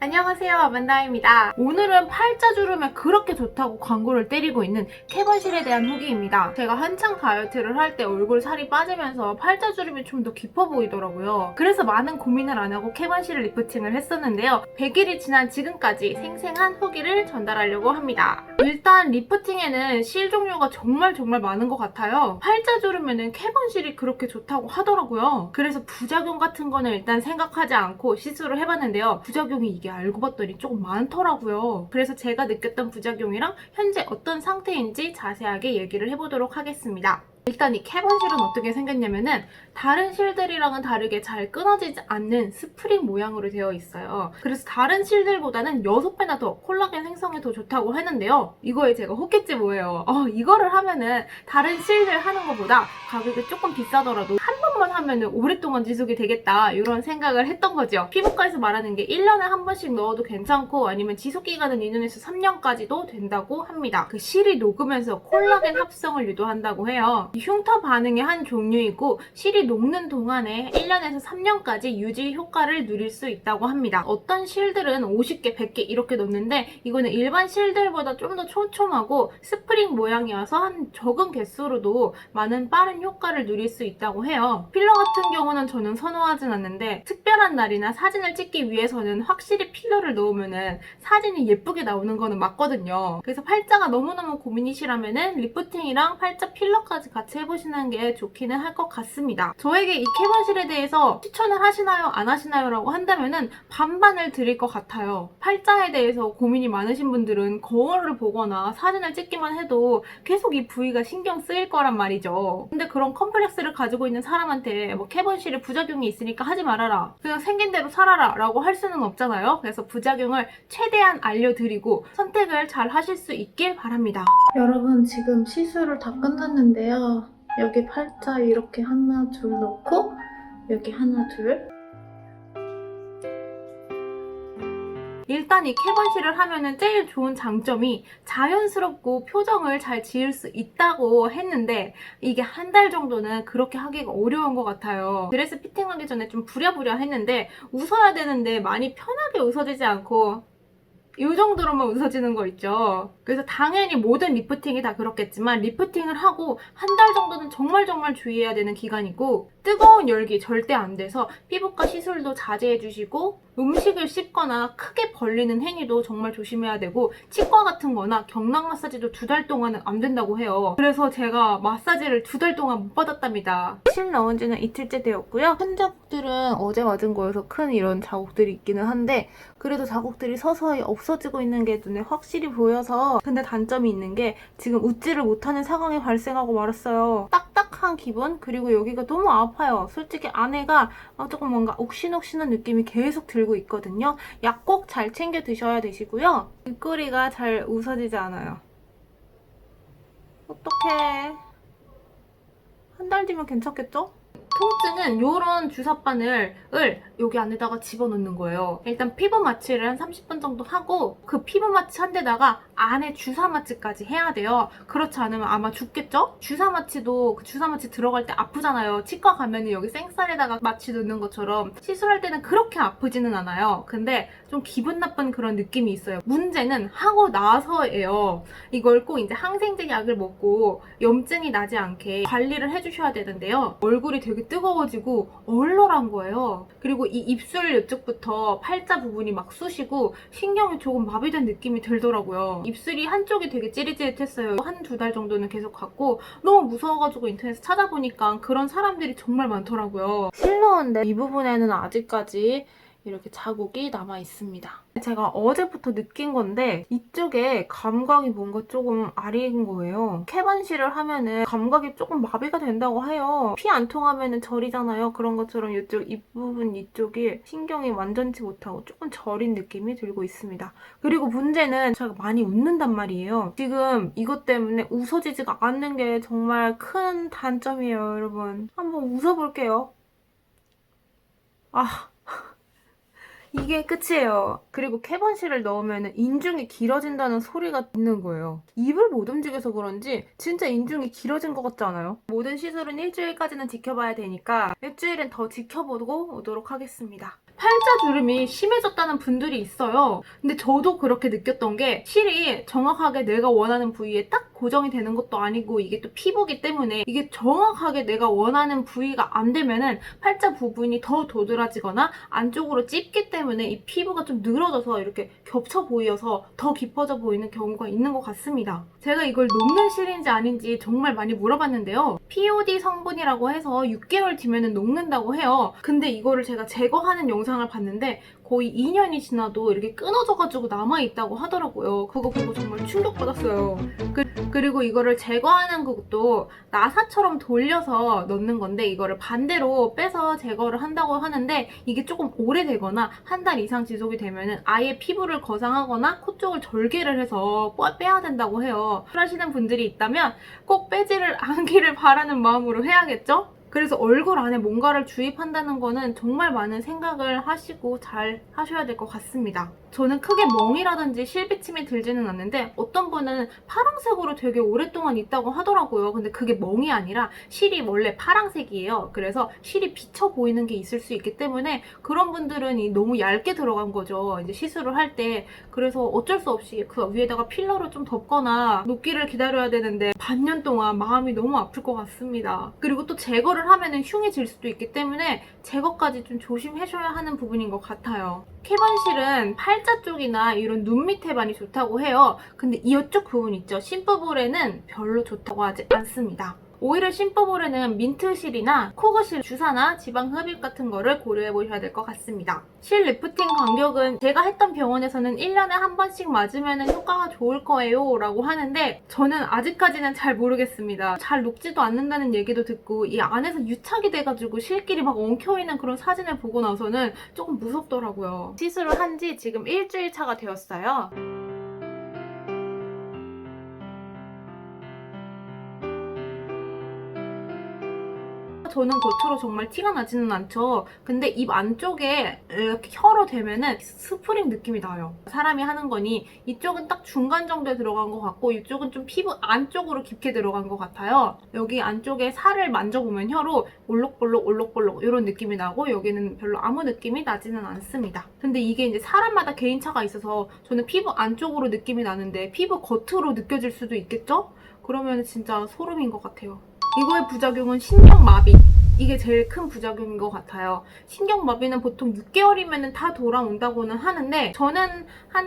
안녕하세요, 아만다입니다. 오늘은 팔자주름에 그렇게 좋다고 광고를 때리고 있는 캐번실에 대한 후기입니다. 제가 한창 다이어트를 할 때 얼굴 살이 빠지면서 팔자주름이 좀 더 깊어 보이더라고요. 그래서 많은 고민을 안 하고 캐번실 리프팅을 했었는데요. 100일이 지난 지금까지 생생한 후기를 전달하려고 합니다. 일단 리프팅에는 실 종류가 정말 많은 것 같아요. 팔자주름에는 캐번실이 그렇게 좋다고 하더라고요. 그래서 부작용 같은 거는 일단 생각하지 않고 시술을 해봤는데요. 부작용이 이게 알고 봤더니 조금 많더라고요. 그래서 제가 느꼈던 부작용이랑 현재 어떤 상태인지 자세하게 얘기를 해보도록 하겠습니다. 일단 이 캐번실은 어떻게 생겼냐면은 다른 실들이랑은 다르게 잘 끊어지지 않는 스프링 모양으로 되어 있어요. 그래서 다른 실들보다는 6배나 더 콜라겐 생성에 더 좋다고 했는데요. 이거에 제가 혹했지 뭐예요. 이거를 하면은 다른 실들 하는 것보다 가격이 조금 비싸더라도 한 번만 하면은 오랫동안 지속이 되겠다 이런 생각을 했던 거죠. 피부과에서 말하는 게 1년에 한 번씩 넣어도 괜찮고 아니면 지속기간은 2년에서 3년까지도 된다고 합니다. 그 실이 녹으면서 콜라겐 합성을 유도한다고 해요. 흉터 반응의 한 종류이고 실이 녹는 동안에 1년에서 3년까지 유지 효과를 누릴 수 있다고 합니다. 어떤 실들은 50개, 100개 이렇게 넣는데 이거는 일반 실들보다 좀 더 촘촘하고 스프링 모양이어서 한 적은 개수로도 많은 빠른 효과를 누릴 수 있다고 해요. 필러 같은 경우는 저는 선호하진 않는데 특별한 날이나 사진을 찍기 위해서는 확실히 필러를 넣으면은 사진이 예쁘게 나오는 거는 맞거든요. 그래서 팔자가 너무너무 고민이시라면은 리프팅이랑 팔자 필러까지 같이 해보시는 게 좋기는 할 것 같습니다. 저에게 이 캐번실에 대해서 추천을 하시나요? 안 하시나요? 라고 한다면은 반반을 드릴 것 같아요. 팔자에 대해서 고민이 많으신 분들은 거울을 보거나 사진을 찍기만 해도 계속 이 부위가 신경 쓰일 거란 말이죠. 근데 그런 컴플렉스를 가지고 있는 사람한테 뭐 캐번실에 부작용이 있으니까 하지 말아라, 그냥 생긴 대로 살아라 라고 할 수는 없잖아요. 그래서 부작용을 최대한 알려드리고 선택을 잘 하실 수 있길 바랍니다. 여러분, 지금 시술을 다 끝났는데요. 여기 팔자 이렇게 하나 둘 넣고 여기 하나 둘. 일단 이 캐번실을 하면은 제일 좋은 장점이 자연스럽고 표정을 잘 지을 수 있다고 했는데 이게 한 달 정도는 그렇게 하기가 어려운 것 같아요. 드레스 피팅하기 전에 좀 부랴부랴 했는데 웃어야 되는데 많이 편하게 웃어지지 않고 이 정도로만 웃어지는 거 있죠. 그래서 당연히 모든 리프팅이 다 그렇겠지만 리프팅을 하고 한 달 정도는 정말 주의해야 되는 기간이고 뜨거운 열기 절대 안 돼서 피부과 시술도 자제해 주시고 음식을 씹거나 크게 벌리는 행위도 정말 조심해야 되고 치과 같은 거나 경락 마사지도 2달 동안은 안 된다고 해요. 그래서 제가 마사지를 2달 동안 못 받았답니다. 실 넣은 지는 이틀째 되었고요. 큰 자국들은 어제 맞은 거여서 큰 이런 자국들이 있기는 한데 그래도 자국들이 서서히 없어지고 있는 게 눈에 확실히 보여서. 근데 단점이 있는 게 지금 웃지를 못하는 상황이 발생하고 말았어요. 딱딱한 기분? 그리고 여기가 너무 아파요. 솔직히 안에가 조금 뭔가 옥신옥신한 느낌이 계속 들고 있거든요. 약 꼭 잘 챙겨 드셔야 되시고요. 입꼬리가 잘 웃어지지 않아요. 어떡해. 한 달 뒤면 괜찮겠죠? 통증은 이런 주사바늘을 여기 안에다가 집어넣는 거예요. 일단 피부 마취를 한 30분 정도 하고 그 피부 마취 한 데다가 안에 주사 마취까지 해야 돼요. 그렇지 않으면 아마 죽겠죠? 주사 마취도 그 주사 마취 들어갈 때 아프잖아요. 치과 가면은 여기 생살에다가 마취 넣는 것처럼 시술할 때는 그렇게 아프지는 않아요. 근데 좀 기분 나쁜 그런 느낌이 있어요. 문제는 하고 나서예요. 이걸 꼭 이제 항생제 약을 먹고 염증이 나지 않게 관리를 해주셔야 되는데요. 얼굴이 되게 뜨거워지고 얼얼한 거예요. 그리고 이 입술 이쪽부터 팔자 부분이 막 쑤시고 신경이 조금 마비된 느낌이 들더라고요. 입술이 한쪽이 되게 찌릿찌릿했어요. 한 2달 정도는 계속 갔고 너무 무서워가지고 인터넷에 찾아보니까 그런 사람들이 정말 많더라고요. 실러인데 이 부분에는 아직까지 이렇게 자국이 남아 있습니다. 제가 어제부터 느낀 건데 이쪽에 감각이 뭔가 조금 아린 거예요. 캐번실을 하면은 감각이 조금 마비가 된다고 해요. 피 안 통하면은 저리잖아요. 그런 것처럼 이쪽 입부분 이쪽이 신경이 완전치 못하고 조금 저린 느낌이 들고 있습니다. 그리고 문제는 제가 많이 웃는단 말이에요. 지금 이것 때문에 웃어지지가 않는 게 정말 큰 단점이에요, 여러분. 한번 웃어볼게요. 이게 끝이에요. 그리고 캐번실을 넣으면 인중이 길어진다는 소리가 있는 거예요. 입을 못 움직여서 그런지 진짜 인중이 길어진 것 같지 않아요? 모든 시술은 일주일까지는 지켜봐야 되니까 일주일은 더 지켜보고 오도록 하겠습니다. 팔자주름이 심해졌다는 분들이 있어요. 근데 저도 그렇게 느꼈던 게 실이 정확하게 내가 원하는 부위에 딱 고정이 되는 것도 아니고 이게 또 피부기 때문에 이게 정확하게 내가 원하는 부위가 안 되면은 팔자 부분이 더 도드라지거나 안쪽으로 찝기 때문에 이 피부가 좀 늘어져서 이렇게 겹쳐 보여서 더 깊어져 보이는 경우가 있는 것 같습니다. 제가 이걸 녹는 실인지 아닌지 정말 많이 물어봤는데요. POD 성분이라고 해서 6개월 뒤면은 녹는다고 해요. 근데 이거를 제가 제거하는 영상을 봤는데 거의 2년이 지나도 이렇게 끊어져가지고 남아있다고 하더라고요. 그거 보고 정말 충격받았어요. 그리고 이거를 제거하는 것도 나사처럼 돌려서 넣는 건데 이거를 반대로 빼서 제거를 한다고 하는데 이게 조금 오래되거나 한 달 이상 지속이 되면은 아예 피부를 거상하거나 코 쪽을 절개를 해서 빼야 된다고 해요. 하시는 분들이 있다면 꼭 빼지를 않기를 바라는 마음으로 해야겠죠? 그래서 얼굴 안에 뭔가를 주입한다는 거는 정말 많은 생각을 하시고 잘 하셔야 될 것 같습니다. 저는 크게 멍이라든지 실비침이 들지는 않는데 어떤 분은 파란색으로 되게 오랫동안 있다고 하더라고요. 근데 그게 멍이 아니라 실이 원래 파란색이에요. 그래서 실이 비쳐 보이는 게 있을 수 있기 때문에 그런 분들은 너무 얇게 들어간 거죠. 이제 시술을 할 때. 그래서 어쩔 수 없이 그 위에다가 필러를 좀 덮거나 녹기를 기다려야 되는데 반년 동안 마음이 너무 아플 것 같습니다. 그리고 또 제거를 하면은 흉이 질 수도 있기 때문에 제거까지 좀 조심해줘야 하는 부분인 것 같아요. 캐번실은 팔자 쪽이나 이런 눈 밑에 많이 좋다고 해요. 근데 이쪽 부분 있죠? 심부볼에는 별로 좋다고 하지 않습니다. 오히려 심부볼에는 민트실이나 코거실 주사나 지방 흡입 같은 거를 고려해 보셔야 될 것 같습니다. 실 리프팅 간격은 제가 했던 병원에서는 1년에 한 번씩 맞으면 효과가 좋을 거예요 라고 하는데 저는 아직까지는 잘 모르겠습니다. 잘 녹지도 않는다는 얘기도 듣고 이 안에서 유착이 돼가지고 실끼리 막 엉켜있는 그런 사진을 보고 나서는 조금 무섭더라고요. 시술을 한 지 지금 일주일 차가 되었어요. 저는 겉으로 정말 티가 나지는 않죠. 근데 입 안쪽에 이렇게 혀로 대면은 스프링 느낌이 나요. 사람이 하는 거니 이쪽은 딱 중간 정도에 들어간 것 같고 이쪽은 좀 피부 안쪽으로 깊게 들어간 것 같아요. 여기 안쪽에 살을 만져보면 혀로 올록볼록 올록볼록 이런 느낌이 나고 여기는 별로 아무 느낌이 나지는 않습니다. 근데 이게 이제 사람마다 개인차가 있어서 저는 피부 안쪽으로 느낌이 나는데 피부 겉으로 느껴질 수도 있겠죠? 그러면 진짜 소름인 것 같아요. 이거의 부작용은 신경마비. 이게 제일 큰 부작용인 것 같아요. 신경마비는 보통 6개월이면 다 돌아온다고는 하는데 저는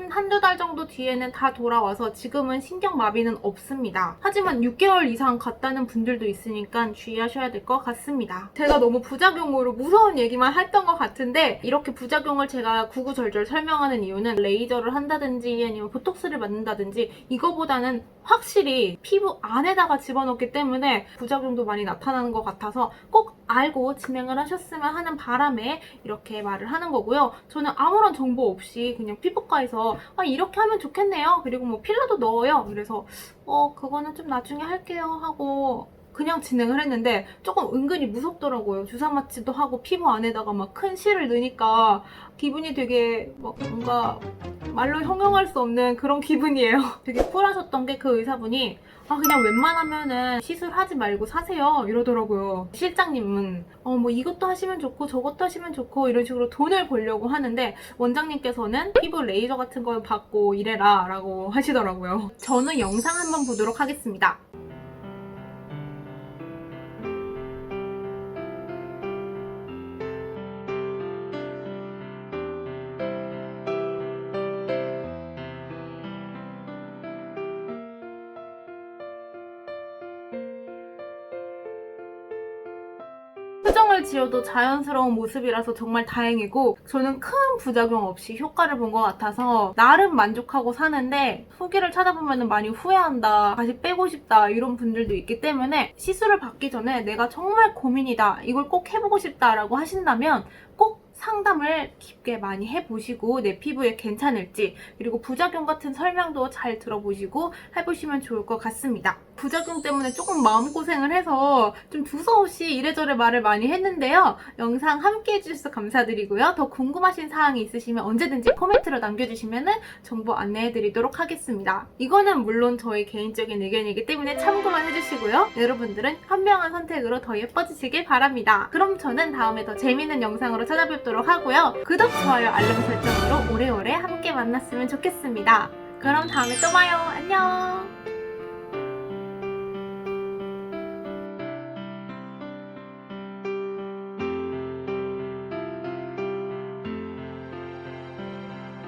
한두 달 정도 뒤에는 다 돌아와서 지금은 신경마비는 없습니다. 하지만 6개월 이상 갔다는 분들도 있으니까 주의하셔야 될 것 같습니다. 제가 너무 부작용으로 무서운 얘기만 했던 것 같은데 이렇게 부작용을 제가 구구절절 설명하는 이유는 레이저를 한다든지 아니면 보톡스를 맞는다든지 이거보다는 확실히 피부 안에다가 집어넣기 때문에 부작용도 많이 나타나는 것 같아서 꼭 알고 진행을 하셨으면 하는 바람에 이렇게 말을 하는 거고요. 저는 아무런 정보 없이 그냥 피부과에서 이렇게 하면 좋겠네요. 그리고 뭐 필러도 넣어요. 그래서 그거는 좀 나중에 할게요 하고 그냥 진행을 했는데 조금 은근히 무섭더라고요. 주사 맞기도 하고 피부 안에다가 막 큰 실을 넣으니까 기분이 되게 막 뭔가 말로 형용할 수 없는 그런 기분이에요. 되게 쿨하셨던 게 그 의사분이 그냥 웬만하면은 시술하지 말고 사세요 이러더라고요. 실장님은 뭐 이것도 하시면 좋고 저것도 하시면 좋고 이런 식으로 돈을 벌려고 하는데 원장님께서는 피부 레이저 같은 걸 받고 이래라 라고 하시더라고요. 저는 영상 한번 보도록 하겠습니다. 표정을 지어도 자연스러운 모습이라서 정말 다행이고 저는 큰 부작용 없이 효과를 본 것 같아서 나름 만족하고 사는데 후기를 찾아보면 많이 후회한다, 다시 빼고 싶다 이런 분들도 있기 때문에 시술을 받기 전에 내가 정말 고민이다, 이걸 꼭 해보고 싶다라고 하신다면 꼭 상담을 깊게 많이 해보시고 내 피부에 괜찮을지 그리고 부작용 같은 설명도 잘 들어보시고 해보시면 좋을 것 같습니다. 부작용 때문에 조금 마음고생을 해서 좀 두서없이 이래저래 말을 많이 했는데요. 영상 함께 해주셔서 감사드리고요. 더 궁금하신 사항이 있으시면 언제든지 코멘트로 남겨주시면 정보 안내해드리도록 하겠습니다. 이거는 물론 저의 개인적인 의견이기 때문에 참고만 해주시고요. 여러분들은 현명한 선택으로 더 예뻐지시길 바랍니다. 그럼 저는 다음에 더 재밌는 영상으로 찾아뵙도록 하고요. 구독, 좋아요, 알림 설정으로 오래오래 함께 만났으면 좋겠습니다. 그럼 다음에 또 봐요. 안녕!